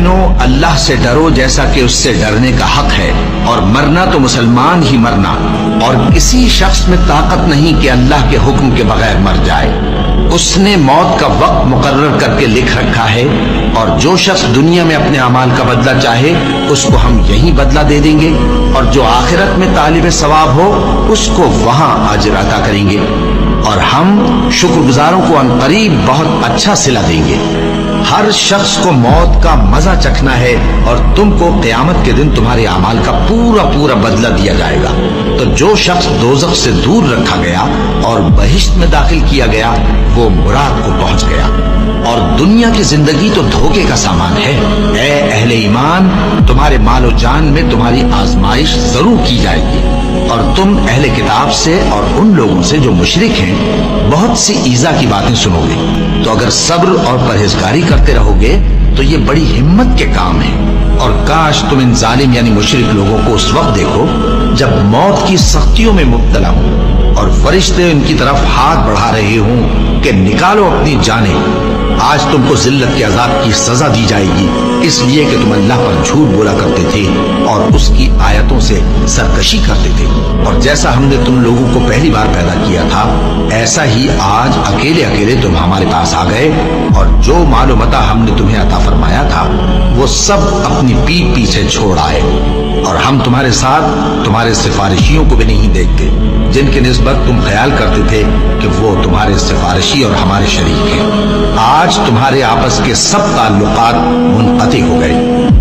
مومنو اللہ سے ڈرو جیسا کہ اس سے ڈرنے کا حق ہے، اور مرنا تو مسلمان ہی مرنا، اور کسی شخص میں طاقت نہیں کہ اللہ کے حکم کے بغیر مر جائے۔ اس نے موت کا وقت مقرر کر کے لکھ رکھا ہے، اور جو شخص دنیا میں اپنے اعمال کا بدلہ چاہے اس کو ہم یہی بدلہ دے دیں گے، اور جو آخرت میں طالب ثواب ہو اس کو وہاں اجر عطا کریں گے، اور ہم شکر گزاروں کو عنقریب بہت اچھا صلہ دیں گے۔ ہر شخص کو موت کا مزہ چکھنا ہے، اور تم کو قیامت کے دن تمہارے اعمال کا پورا پورا بدلہ دیا جائے گا۔ تو جو شخص دوزخ سے دور رکھا گیا اور بہشت میں داخل کیا گیا وہ مراد کو پہنچ گیا، اور دنیا کی زندگی تو دھوکے کا سامان ہے۔ اے اہل ایمان، تمہارے مال و جان میں تمہاری آزمائش ضرور کی جائے گی، اور تم اہل کتاب سے اور ان لوگوں سے جو مشرک ہیں بہت سی ایذا کی باتیں سنو گے، تو اگر صبر اور پرہیزگاری کرتے رہو گے تو یہ بڑی ہمت کے کام ہیں۔ اور کاش تم ان ظالم یعنی مشرک لوگوں کو اس وقت دیکھو جب موت کی سختیوں میں مبتلا ہوں اور فرشتے ان کی طرف ہاتھ بڑھا رہے ہوں کہ نکالو اپنی جانیں، آج تم کو ذلت کے عذاب کی سزا دی جائے گی، اس لیے کہ تم اللہ پر جھوٹ بولا کرتے تھے اور اس کی آیتوں سے سرکشی کرتے تھے۔ اور جیسا ہم نے تم لوگوں کو پہلی بار پیدا کیا تھا ایسا ہی آج اکیلے اکیلے تم ہمارے پاس آ گئے، اور جو مال و متاع ہم نے تمہیں عطا فرمایا تھا وہ سب اپنی پیٹھ پیچھے چھوڑ آئے، اور ہم تمہارے ساتھ تمہارے سفارشیوں کو بھی نہیں دیکھتے جن کی نسبت تم خیال کرتے تھے کہ وہ تمہارے سفارشی اور ہمارے شریک ہیں۔ آج تمہارے آپس کے سب تعلقات منقطع ہو گئے،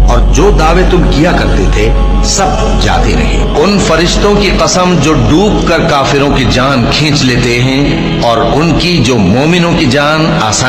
اور جو دعوے تم کیا کرتے تھے سب جاتے رہے۔ ان فرشتوں کی قسم جو ڈوب کر کافروں کی جان کھینچ لیتے ہیں، اور ان کی جو مومنوں کی جان آسان